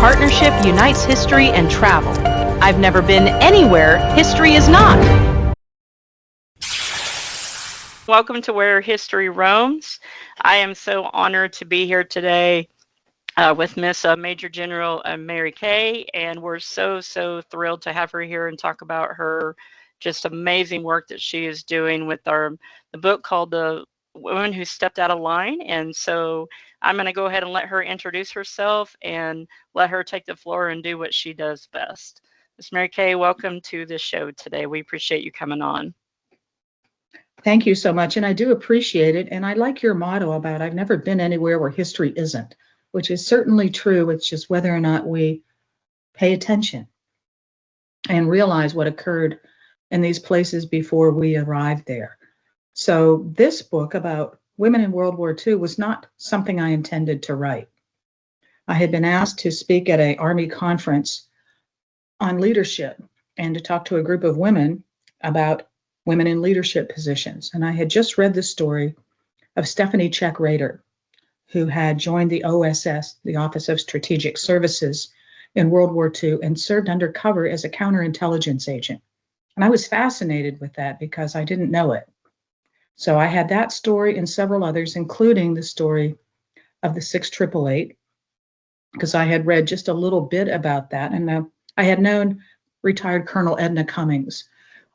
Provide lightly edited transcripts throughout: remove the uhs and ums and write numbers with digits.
partnership unites history and travel. I've never been anywhere history is not. Welcome to Where History Roams. I am so honored to be here today with Miss Major General Mary Kay, and we're so thrilled to have her here and talk about her just amazing work that she is doing with the book called The Woman Who Stepped Out of Line. And so I'm going to go ahead and let her introduce herself and let her take the floor and do what she does best. Miss Mary Kay, welcome to the show today. We appreciate you coming on. Thank you so much, and I do appreciate it. And I like your motto about I've never been anywhere where history isn't, which is certainly true. It's just whether or not we pay attention and realize what occurred in these places before we arrived there. So this book about women in World War II was not something I intended to write. I had been asked to speak at an Army conference on leadership and to talk to a group of women about women in leadership positions. And I had just read the story of Stephanie Czech Rader, who had joined the OSS, the Office of Strategic Services, in World War II and served undercover as a counterintelligence agent. And I was fascinated with that because I didn't know it. So I had that story and several others, including the story of the 6888, because I had read just a little bit about that. And I had known retired Colonel Edna Cummings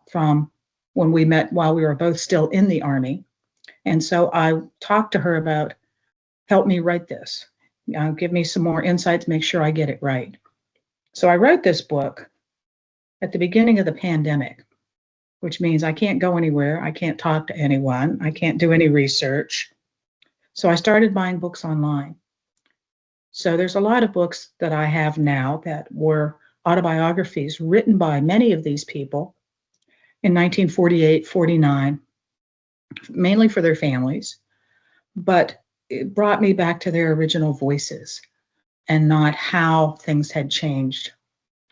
from when we met while we were both still in the Army. And so I talked to her about, help me write this, give me some more insights, make sure I get it right. So I wrote this book at the beginning of the pandemic, which means I can't go anywhere, I can't talk to anyone, I can't do any research. So I started buying books online. So there's a lot of books that I have now that were autobiographies written by many of these people in 1948, 49, mainly for their families, but it brought me back to their original voices and not how things had changed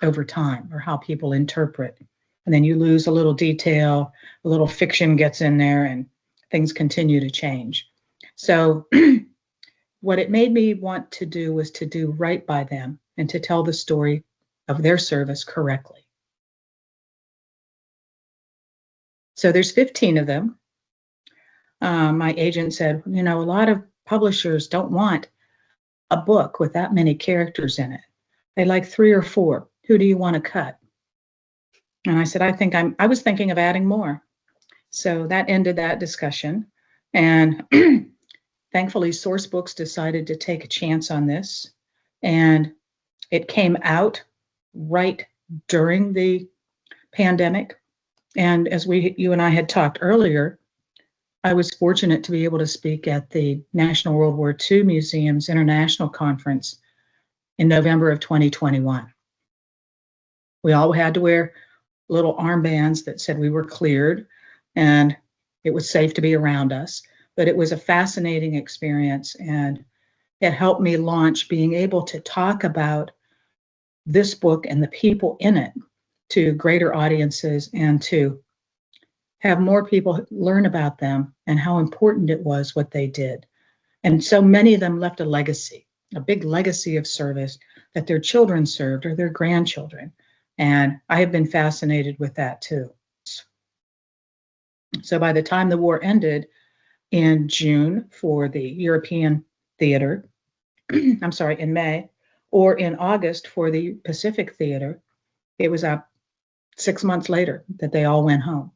over time or how people interpret. And then you lose a little detail, a little fiction gets in there, and things continue to change. So what it made me want to do was to do right by them and to tell the story of their service correctly. So there's 15 of them. My agent said, a lot of publishers don't want a book with that many characters in it. They like 3 or 4. Who do you want to cut? And I said, I was thinking of adding more. So that ended that discussion. And thankfully, Source Books decided to take a chance on this. And it came out right during the pandemic. And as you and I had talked earlier, I was fortunate to be able to speak at the National World War II Museum's International Conference in November of 2021. We all had to wear little armbands that said we were cleared and it was safe to be around us. But it was a fascinating experience, and it helped me launch being able to talk about this book and the people in it to greater audiences and to have more people learn about them and how important it was what they did. And so many of them left a legacy, a big legacy of service that their children served or their grandchildren. And I have been fascinated with that too. So by the time the war ended in June for the European theater, in May, or in August for the Pacific theater, it was 6 months later that they all went home.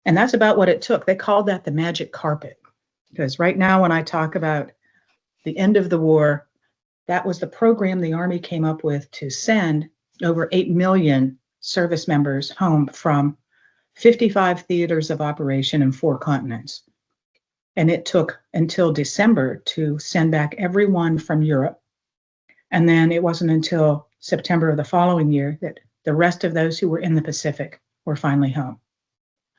And that's about what it took. They called that the magic carpet, because right now when I talk about the end of the war, that was the program the Army came up with to send over 8 million service members home from 55 theaters of operation in 4 continents. And it took until December to send back everyone from Europe. And then it wasn't until September of the following year that the rest of those who were in the Pacific were finally home.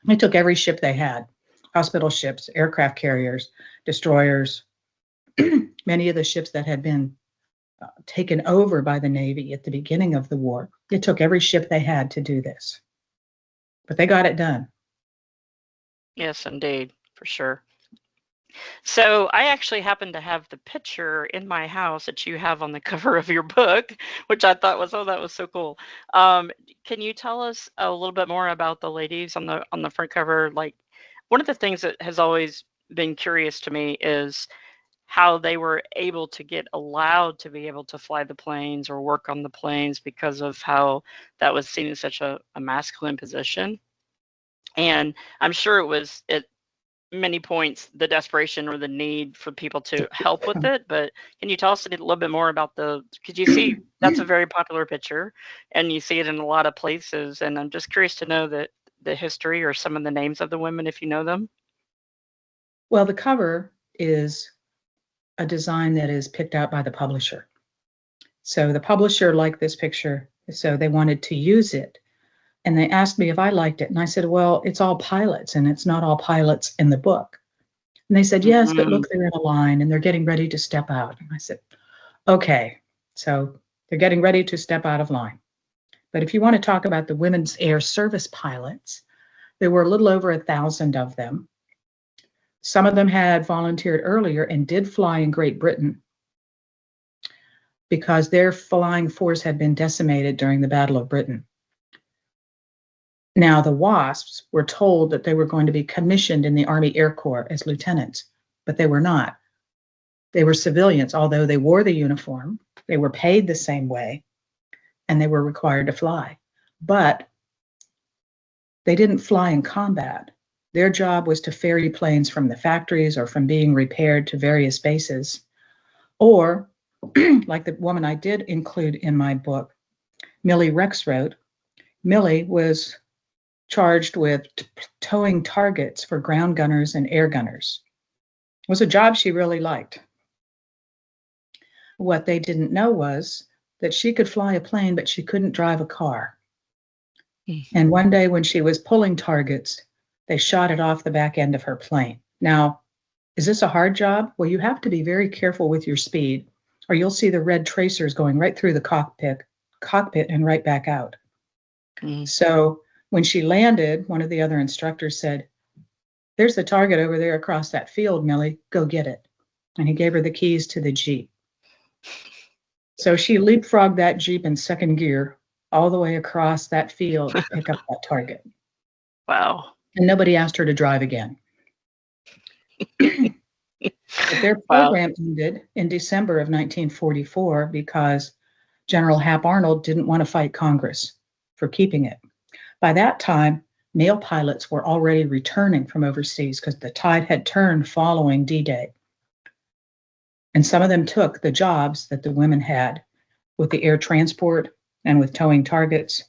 They took every ship they had, hospital ships, aircraft carriers, destroyers, many of the ships that had been taken over by the Navy at the beginning of the war. It took every ship they had to do this. But they got it done. Yes, indeed, for sure. So I actually happen to have the picture in my house that you have on the cover of your book, which I thought was, oh, that was so cool. Um, can you tell us a little bit more about the ladies on the front cover? Like, one of the things that has always been curious to me is how they were able to get allowed to be able to fly the planes or work on the planes because of how that was seen as such a masculine position. And I'm sure it was at many points the desperation or the need for people to help with it. But can you tell us a little bit more about because you see that's a very popular picture and you see it in a lot of places. And I'm just curious to know the history or some of the names of the women if you know them. Well, the cover is a design that is picked out by the publisher. So the publisher liked this picture, so they wanted to use it. And they asked me if I liked it. And I said, well, it's all pilots, and it's not all pilots in the book. And they said, yes, but Mm-hmm. look, they're in a line and they're getting ready to step out. And I said, okay. So they're getting ready to step out of line. But if you want to talk about the women's air service pilots, there were a little over 1,000 of them. Some of them had volunteered earlier and did fly in Great Britain because their flying force had been decimated during the Battle of Britain. Now, the WASPs were told that they were going to be commissioned in the Army Air Corps as lieutenants, but they were not. They were civilians, although they wore the uniform, they were paid the same way, and they were required to fly. But they didn't fly in combat. Their job was to ferry planes from the factories or from being repaired to various bases. Or, like the woman I did include in my book, Millie Rexroth, Millie was charged with towing targets for ground gunners and air gunners. It was a job she really liked. What they didn't know was that she could fly a plane, but she couldn't drive a car. And one day when she was pulling targets, they shot it off the back end of her plane. Now, is this a hard job? Well, you have to be very careful with your speed, or you'll see the red tracers going right through the cockpit and right back out. Mm-hmm. So when she landed, one of the other instructors said, there's the target over there across that field, Millie, go get it. And he gave her the keys to the Jeep. So she leapfrogged that Jeep in second gear all the way across that field to pick up that target. Wow. And nobody asked her to drive again. But their Wow. program ended in December of 1944 because General Hap Arnold didn't want to fight Congress for keeping it. By that time, male pilots were already returning from overseas because the tide had turned following D-Day. And some of them took the jobs that the women had with the air transport and with towing targets.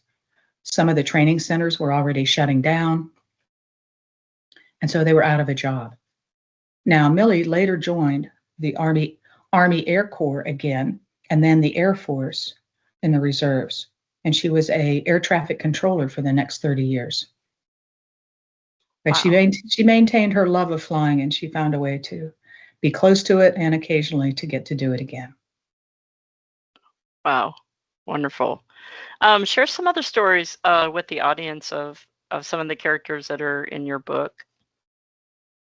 Some of the training centers were already shutting down. And so they were out of a job. Now, Millie later joined the Army Air Corps again, and then the Air Force in the reserves. And she was a air traffic controller for the next 30 years. But Wow. she maintained her love of flying, and she found a way to be close to it and occasionally to get to do it again. Wow. Wonderful. Share some other stories with the audience of some of the characters that are in your book.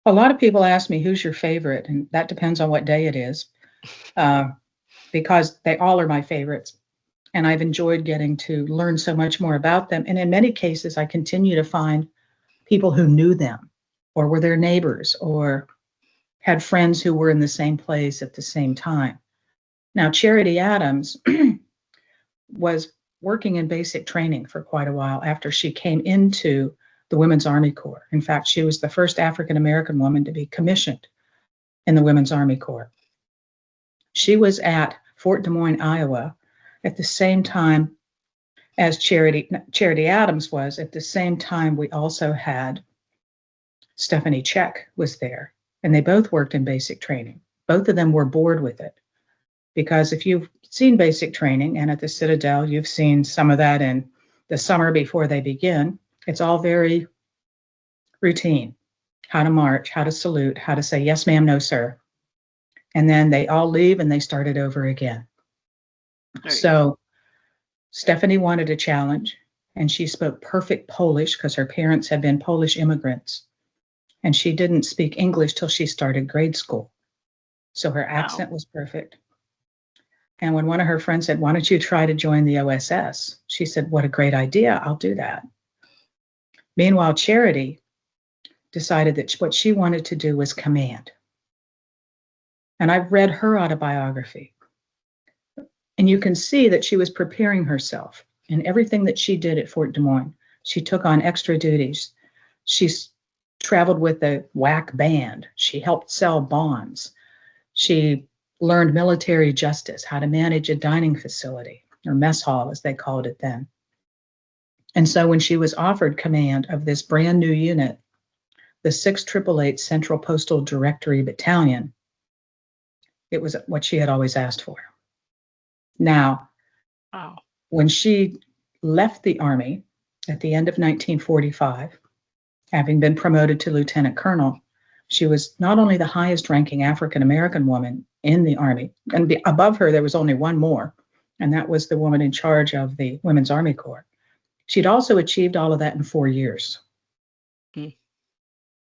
A lot of people ask me, who's your favorite? And that depends on what day it is, because they all are my favorites. And I've enjoyed getting to learn so much more about them. And in many cases, I continue to find people who knew them or were their neighbors or had friends who were in the same place at the same time. Now, Charity Adams was working in basic training for quite a while after she came into the Women's Army Corps. In fact, she was the first African American woman to be commissioned in the Women's Army Corps. She was at Fort Des Moines, Iowa, at the same time as Charity Adams was. At the same time, we also had Stephanie Check was there, and they both worked in basic training. Both of them were bored with it because if you've seen basic training, and at the Citadel, you've seen some of that in the summer before they begin, it's all very routine. How to march, how to salute, how to say, yes, ma'am, no, sir. And then they all leave and they start it over again. Right. So Stephanie wanted a challenge, and she spoke perfect Polish because her parents had been Polish immigrants. and she didn't speak English till she started grade school. So her Wow. accent was perfect. And when one of her friends said, "Why don't you try to join the OSS?" She said, "What a great idea. I'll do that." Meanwhile, Charity decided that what she wanted to do was command. And I've read her autobiography. And you can see that she was preparing herself in everything that she did at Fort Des Moines. She took on extra duties. She traveled with the WWII band. She helped sell bonds. She learned military justice, how to manage a dining facility, or mess hall, as they called it then. And so when she was offered command of this brand new unit, the 6888 Central Postal Directory Battalion, it was what she had always asked for. Now, Wow. when she left the Army at the end of 1945, having been promoted to lieutenant colonel, she was not only the highest ranking African American woman in the Army, and above her, there was only one more, and that was the woman in charge of the Women's Army Corps. She'd also achieved all of that in 4 years. Mm.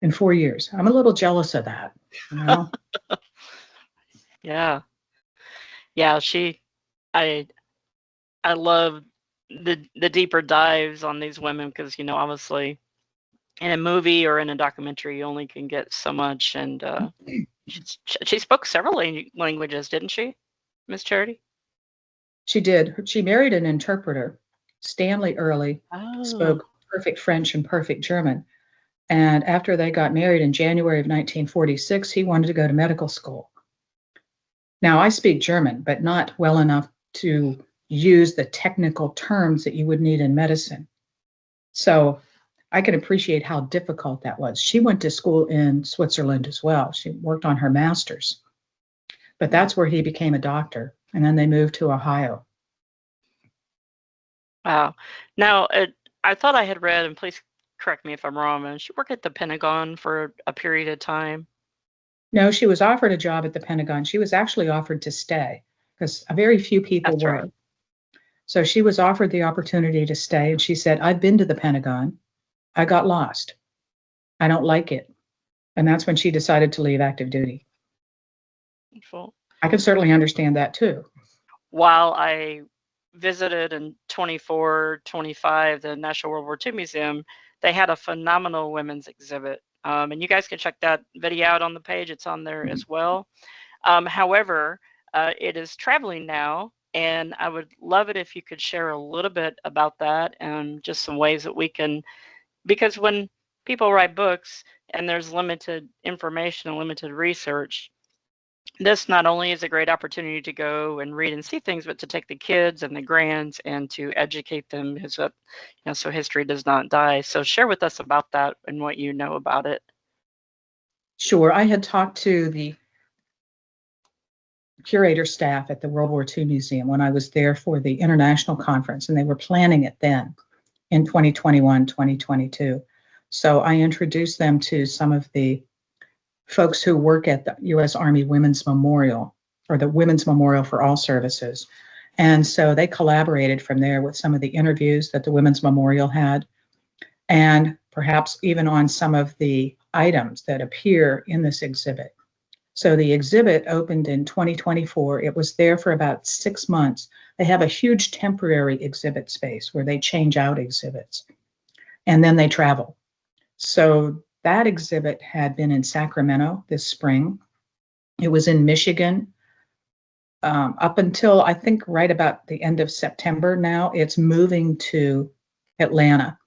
In 4 years. I'm a little jealous of that, you know? Yeah. Yeah, I I love the deeper dives on these women because, obviously in a movie or in a documentary you only can get so much, and she spoke several languages, didn't she, Miss Charity? She did. She married an interpreter. Stanley Early Oh. spoke perfect French and perfect German. And after they got married in January of 1946, he wanted to go to medical school. Now, I speak German, but not well enough to use the technical terms that you would need in medicine. So I can appreciate how difficult that was. She went to school in Switzerland as well. She worked on her master's, but that's where he became a doctor. And then they moved to Ohio. Wow. Now, I thought I had read, and please correct me if I'm wrong, and she worked at the Pentagon for a period of time. No, she was offered a job at the Pentagon. She was actually offered to stay because very few people That's were. right. So she was offered the opportunity to stay. And she said, "I've been to the Pentagon. I got lost. I don't like it." And that's when she decided to leave active duty. Wonderful. I can certainly understand that too. While I visited in 24, 25, the National World War II Museum, they had a phenomenal women's exhibit. And you guys can check that video out on the page. It's on there as well. However, it is traveling now, and I would love it if you could share a little bit about that and just some ways that we can, because when people write books and there's limited information and limited research, this not only is a great opportunity to go and read and see things, but to take the kids and the grands and to educate them, so history does not die. So share with us about that and what you know about it. Sure. I had talked to the curator staff at the World War II Museum when I was there for the international conference, and they were planning it then in 2021, 2022. So I introduced them to some of the folks who work at the U.S. Army Women's Memorial, or the Women's Memorial for All Services. And so they collaborated from there with some of the interviews that the Women's Memorial had, and perhaps even on some of the items that appear in this exhibit. So the exhibit opened in 2024. It was there for about 6 months. They have a huge temporary exhibit space where they change out exhibits, and then they travel. So that exhibit had been in Sacramento this spring. It was in Michigan up until I think right about the end of September. Now it's moving to Atlanta,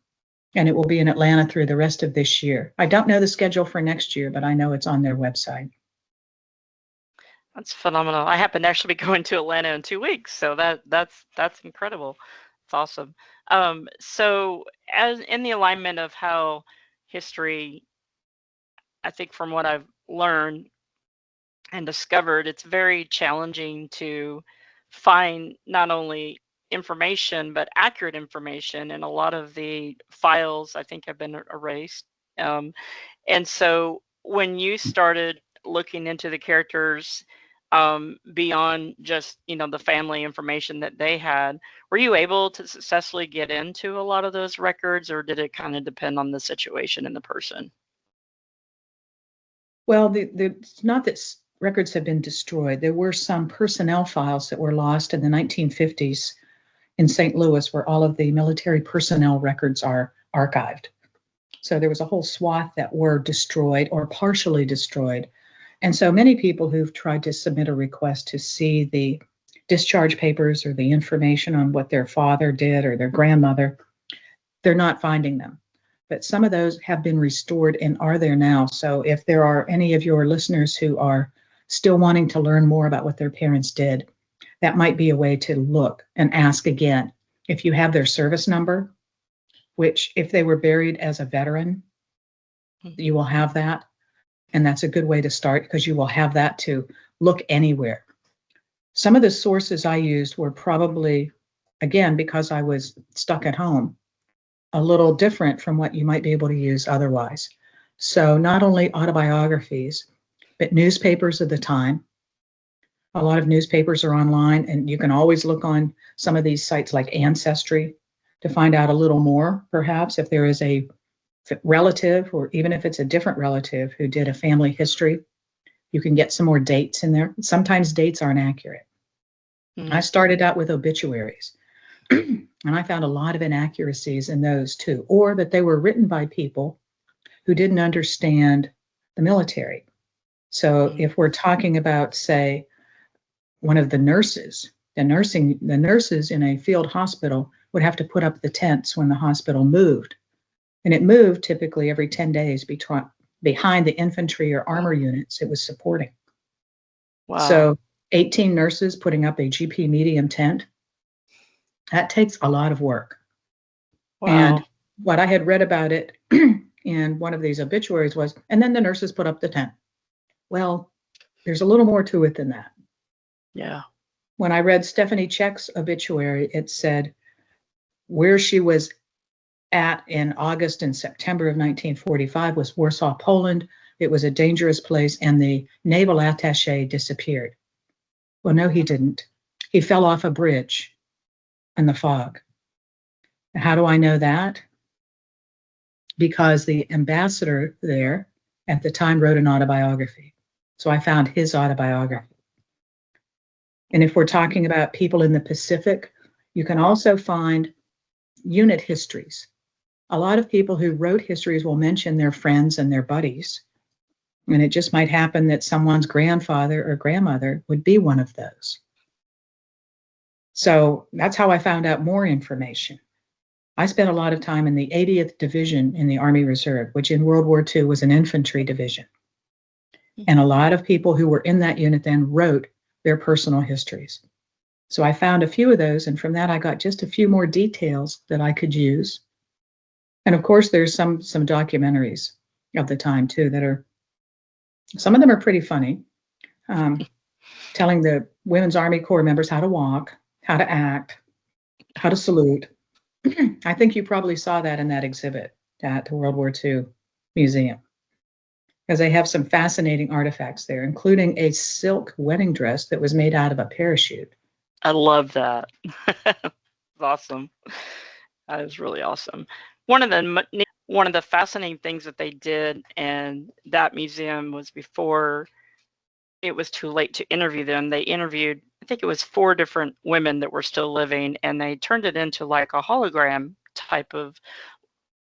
and it will be in Atlanta through the rest of this year. I don't know the schedule for next year, but I know it's on their website. That's phenomenal. I happen to actually be going to Atlanta in 2 weeks, so that's incredible. It's awesome. So as in the alignment of how history, I think from what I've learned and discovered, it's very challenging to find not only information but accurate information, and a lot of the files I think have been erased. Um, and so when you started looking into the characters, beyond just, the family information that they had, were you able to successfully get into a lot of those records, or did it kind of depend on the situation and the person? Well, it's not that records have been destroyed. There were some personnel files that were lost in the 1950s in St. Louis, where all of the military personnel records are archived. So there was a whole swath that were destroyed or partially destroyed. And so many people who've tried to submit a request to see the discharge papers or the information on what their father did or their grandmother, they're not finding them. But some of those have been restored and are there now. So if there are any of your listeners who are still wanting to learn more about what their parents did, that might be a way to look and ask again. If you have their service number, which if they were buried as a veteran, you will have that. And that's a good way to start because you will have that to look anywhere. Some of the sources I used were probably, again, because I was stuck at home, a little different from what you might be able to use otherwise. So not only autobiographies, but newspapers of the time. A lot of newspapers are online, and you can always look on some of these sites like Ancestry to find out a little more, perhaps, if there is a relative, or even if it's a different relative who did a family history, you can get some more dates in there. Sometimes dates aren't accurate. I started out with obituaries, and I found a lot of inaccuracies in those too, or that they were written by people who didn't understand the military. So if we're talking about, say, one of the nurses, the nurses in a field hospital would have to put up the tents when the hospital moved. And it moved typically every 10 days behind the infantry or armor units it was supporting. Wow. So 18 nurses putting up a GP medium tent, that takes a lot of work. Wow. And what I had read about it in one of these obituaries was, and then the nurses put up the tent. Well, there's a little more to it than that. Yeah. When I read Stephanie Check's obituary, it said where she was at in August and September of 1945 was Warsaw, Poland. It was a dangerous place, and the naval attaché disappeared. Well, no, he didn't. He fell off a bridge in the fog. How do I know that? Because the ambassador there at the time wrote an autobiography. So I found his autobiography. And if we're talking about people in the Pacific, you can also find unit histories. A lot of people who wrote histories will mention their friends and their buddies. And it just might happen that someone's grandfather or grandmother would be one of those. So that's how I found out more information. I spent a lot of time in the 80th Division in the Army Reserve, which in World War II was an infantry division. And a lot of people who were in that unit then wrote their personal histories. So I found a few of those, and from that I got just a few more details that I could use. And of course, there's some documentaries of the time too that are, some of them are pretty funny, telling the Women's Army Corps members how to walk, how to act, how to salute. I think you probably saw that in that exhibit at the World War II Museum, because they have some fascinating artifacts there, including a silk wedding dress that was made out of a parachute. I love that. Awesome. That is really awesome. One of the fascinating things that they did in that museum was, before it was too late to interview them, they interviewed, I think it was 4 different women that were still living, and they turned it into like a hologram type of,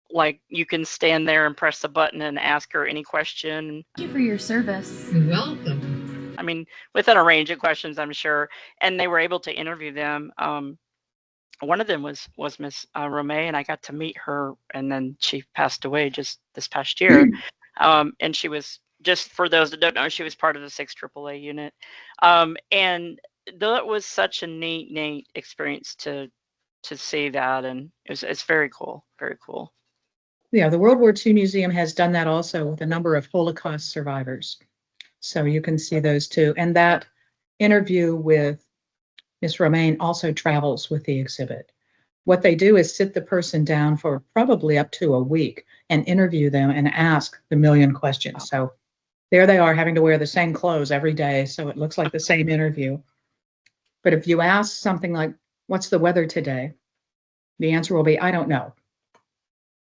like, you can stand there and press a button and ask her any question. Thank you for your service. You're welcome. I mean, within a range of questions, I'm sure. And they were able to interview them. One of them was Miss Romay, and I got to meet her, and then she passed away just this past year. And she was, just for those that don't know, she was part of the 6th AAA unit. And that was such a neat experience to see that, and it's very cool, very cool. Yeah, the World War II Museum has done that also with a number of Holocaust survivors. So you can see those too. And that interview with Miss Romaine also travels with the exhibit. What they do is sit the person down for probably up to a week and interview them and ask the million questions. So there they are, having to wear the same clothes every day, so it looks like the same interview. But if you ask something like, what's the weather today? The answer will be, I don't know.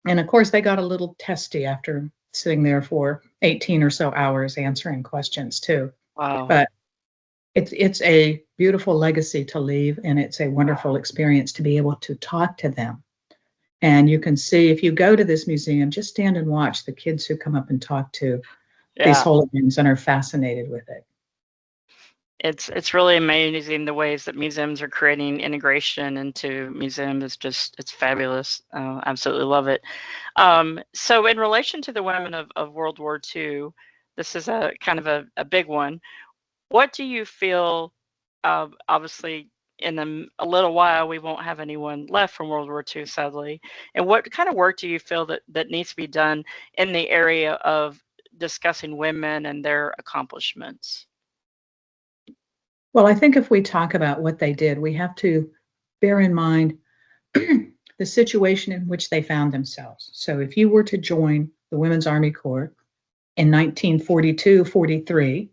And of course, they got a little testy after sitting there for 18 or so hours answering questions too. Wow. But it's a beautiful legacy to leave, and it's a wonderful experience to be able to talk to them. And you can see, if you go to this museum, just stand and watch the kids who come up and talk to these Yeah. hooligans and are fascinated with it. It's really amazing the ways that museums are creating integration into museums. It's fabulous. Absolutely love it. So in relation to the women of World War II, this is a kind of a big one. What do you feel, obviously in a little while we won't have anyone left from World War II, sadly. And what kind of work do you feel that needs to be done in the area of discussing women and their accomplishments? Well, I think if we talk about what they did, we have to bear in mind the situation in which they found themselves. So if you were to join the Women's Army Corps in 1942-43,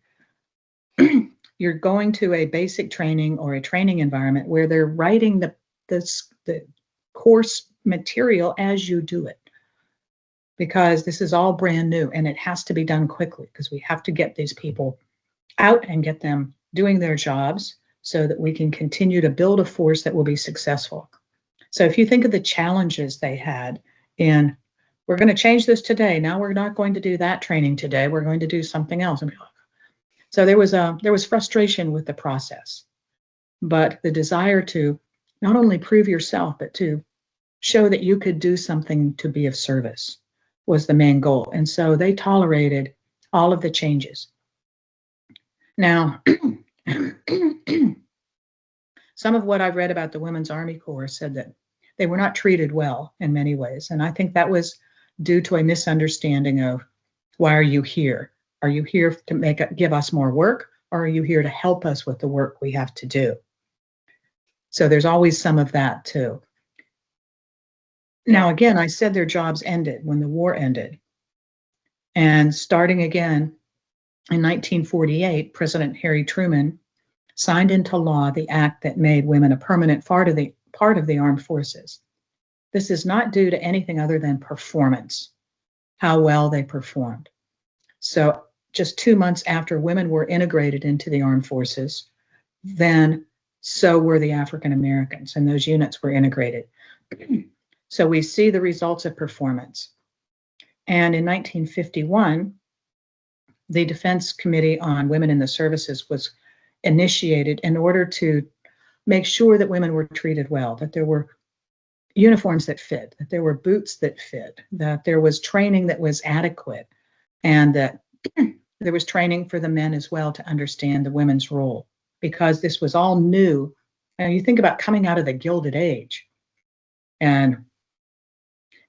you're going to a basic training or a training environment where they're writing the course material as you do it, because this is all brand new and it has to be done quickly, because we have to get these people out and get them doing their jobs so that we can continue to build a force that will be successful. So if you think of the challenges they had in, we're going to change this today. Now we're not going to do that training today. We're going to do something else. So there was frustration with the process, but the desire to not only prove yourself, but to show that you could do something to be of service was the main goal. And so they tolerated all of the changes. Now, some of what I've read about the Women's Army Corps said that they were not treated well in many ways. And I think that was due to a misunderstanding of, why are you here? Are you here to give us more work, or are you here to help us with the work we have to do? So there's always some of that too. Now, again, I said their jobs ended when the war ended. And starting again in 1948, President Harry Truman signed into law the act that made women a permanent part of the armed forces. This is not due to anything other than performance, how well they performed. So just 2 months after women were integrated into the armed forces, then so were the African Americans, and those units were integrated. So we see the results of performance. And in 1951, the Defense Committee on Women in the Services was initiated in order to make sure that women were treated well, that there were uniforms that fit, that there were boots that fit, that there was training that was adequate, and that there was training for the men as well to understand the women's role, because this was all new. And you think about coming out of the Gilded Age and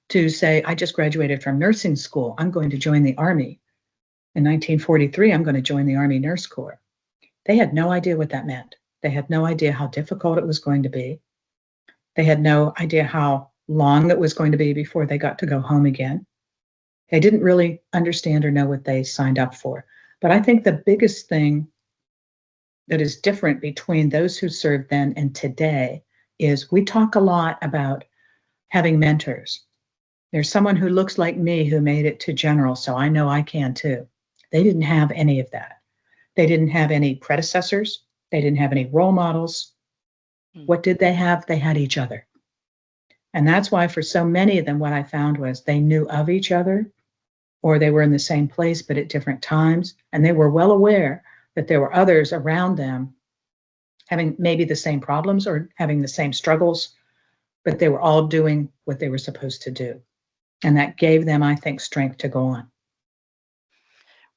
to say, I just graduated from nursing school, I'm going to join the Army. In 1943, I'm going to join the Army Nurse Corps. They had no idea what that meant. They had no idea how difficult it was going to be. They had no idea how long it was going to be before they got to go home again. They didn't really understand or know what they signed up for. But I think the biggest thing that is different between those who served then and today is we talk a lot about having mentors. There's someone who looks like me who made it to general, so I know I can too. They didn't have any of that. They didn't have any predecessors. They didn't have any role models. What did they have? They had each other. And that's why for so many of them, what I found was they knew of each other, or they were in the same place, but at different times. And they were well aware that there were others around them having maybe the same problems or having the same struggles, but they were all doing what they were supposed to do. And that gave them, I think, strength to go on.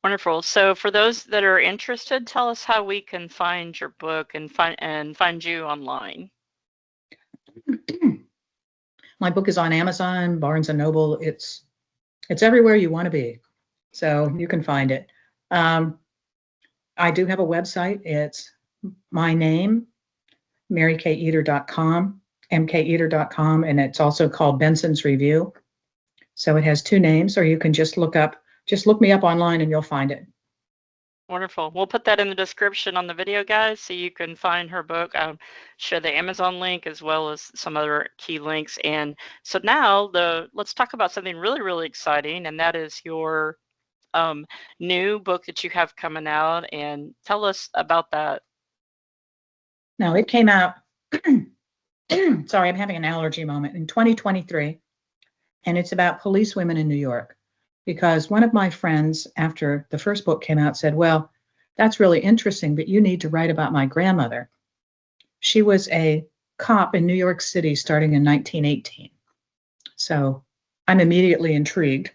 Wonderful. So for those that are interested, tell us how we can find your book and find you online. My book is on Amazon, Barnes and Noble. It's everywhere you want to be, so you can find it. I do have a website. It's my name, marykaeder.com, mkaeder.com, and it's also called Benson's Review. So it has two names, or you can just look me up online and you'll find it. Wonderful. We'll put that in the description on the video, guys, so you can find her book. Share the Amazon link as well as some other key links. And so now let's talk about something really, really exciting, and that is your new book that you have coming out. And tell us about that. Now, it came out, sorry, I'm having an allergy moment, in 2023, and it's about police women in New York. Because one of my friends, after the first book came out, said, well, that's really interesting, but you need to write about my grandmother. She was a cop in New York City starting in 1918. So I'm immediately intrigued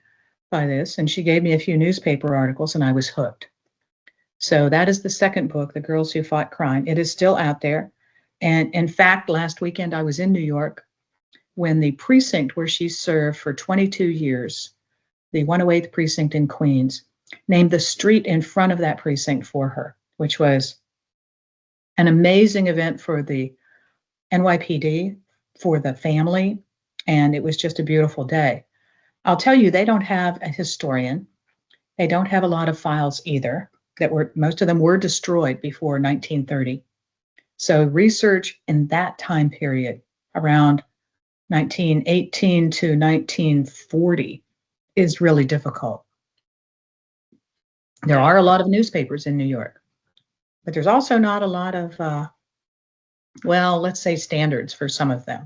by this, and she gave me a few newspaper articles, and I was hooked. So that is the second book, The Girls Who Fought Crime. It is still out there. And in fact, last weekend I was in New York when the precinct where she served for 22 years, the 108th precinct in Queens, named the street in front of that precinct for her, which was an amazing event for the NYPD, for the family, and it was just a beautiful day. I'll tell you, they don't have a historian. They don't have a lot of files either. Most of them were destroyed before 1930. So research in that time period, around 1918 to 1940, is really difficult. There are a lot of newspapers in New York, but there's also not a lot of, well, let's say standards for some of them.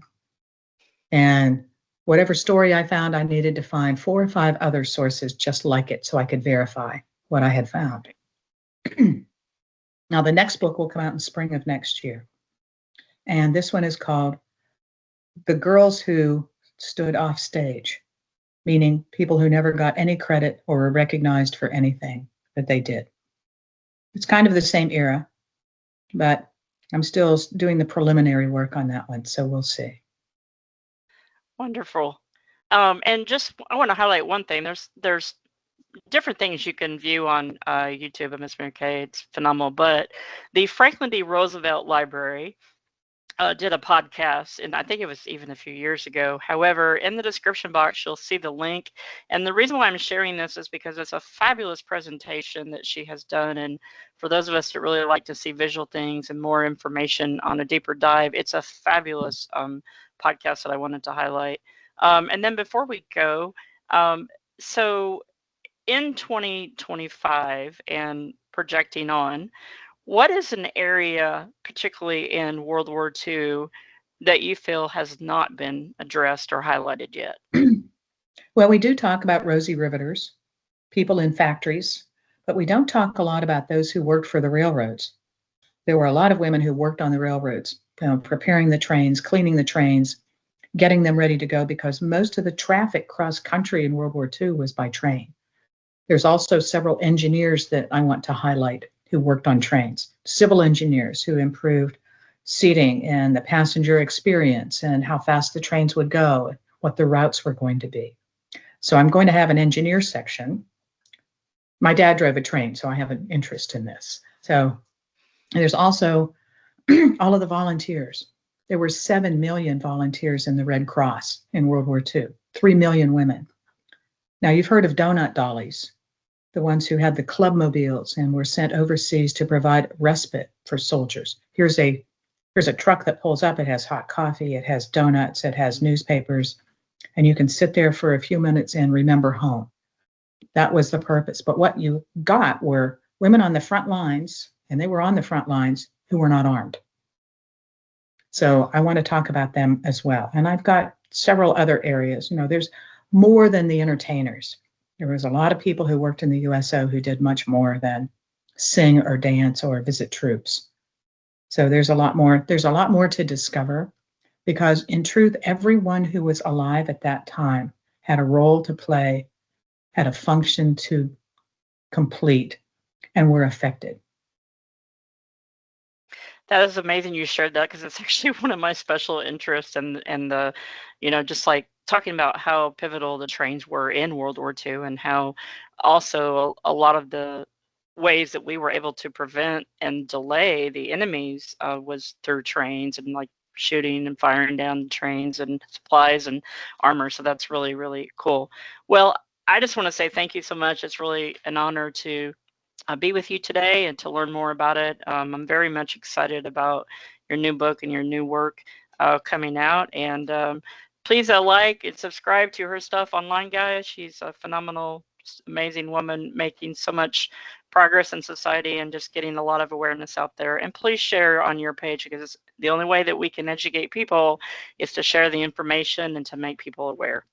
And whatever story I found, I needed to find 4 or 5 other sources just like it so I could verify what I had found. Now, the next book will come out in spring of next year. And this one is called The Girls Who Stood Off Stage, meaning people who never got any credit or were recognized for anything that they did. It's kind of the same era, but I'm still doing the preliminary work on that one, so we'll see. Wonderful. And just I want to highlight one thing. There's different things you can view on YouTube of Miss Mary Kay. It's phenomenal. But the Franklin D. Roosevelt Library did a podcast, and I think it was even a few years ago. However, in the description box, you'll see the link. And the reason why I'm sharing this is because it's a fabulous presentation that she has done. And for those of us that really like to see visual things and more information on a deeper dive, it's a fabulous podcast that I wanted to highlight. And then before we go, so in 2025 and projecting on, what is an area, particularly in World War II, that you feel has not been addressed or highlighted yet? Well, we do talk about rosy riveters, people in factories, but we don't talk a lot about those who worked for the railroads. There were a lot of women who worked on the railroads, preparing the trains, cleaning the trains, getting them ready to go, because most of the traffic cross country in World War II was by train. There's also several engineers that I want to highlight who worked on trains, civil engineers who improved seating and the passenger experience and how fast the trains would go, what the routes were going to be. So I'm going to have an engineer section. My dad drove a train, so I have an interest in this. So there's also all of the volunteers. There were 7 million volunteers in the Red Cross in World War II, 3 million women. Now, you've heard of donut dollies, the ones who had the clubmobiles and were sent overseas to provide respite for soldiers. Here's a truck that pulls up. It has hot coffee, it has donuts, it has newspapers, and you can sit there for a few minutes and remember home. That was the purpose. But what you got were women on the front lines, and they were on the front lines, who were not armed. So I want to talk about them as well. And I've got several other areas. There's more than the entertainers. There was a lot of people who worked in the USO who did much more than sing or dance or visit troops. So there's a lot more to discover, because in truth, everyone who was alive at that time had a role to play, had a function to complete, and were affected. That is amazing you shared that, because it's actually one of my special interests, and the, just like talking about how pivotal the trains were in World War II, and how also a lot of the ways that we were able to prevent and delay the enemies was through trains, and like shooting and firing down trains and supplies and armor. So that's really, really cool. Well, I just want to say thank you so much. It's really an honor to be with you today and to learn more about it. I'm very much excited about your new book and your new work coming out. And please like and subscribe to her stuff online, guys. She's a phenomenal, just amazing woman making so much progress in society and just getting a lot of awareness out there. And please share on your page, because the only way that we can educate people is to share the information and to make people aware.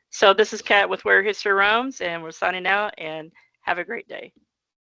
So this is Kat with Where History Roams, and we're signing out, and have a great day.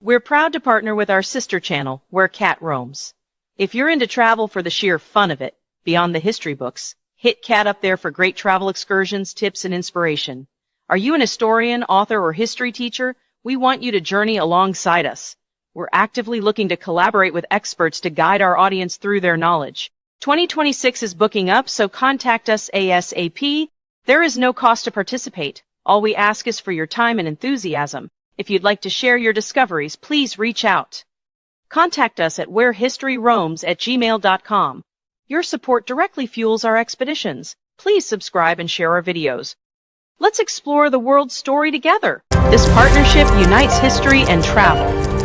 We're proud to partner with our sister channel, Where Kat Roams. If you're into travel for the sheer fun of it, beyond the history books, hit Kat up there for great travel excursions, tips, and inspiration. Are you an historian, author, or history teacher? We want you to journey alongside us. We're actively looking to collaborate with experts to guide our audience through their knowledge. 2026 is booking up, so contact us ASAP. There is no cost to participate. All we ask is for your time and enthusiasm. If you'd like to share your discoveries, please reach out. Contact us at wherehistoryroams@gmail.com. Your support directly fuels our expeditions. Please subscribe and share our videos. Let's explore the world's story together. This partnership unites history and travel.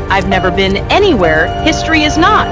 I've never been anywhere history is not.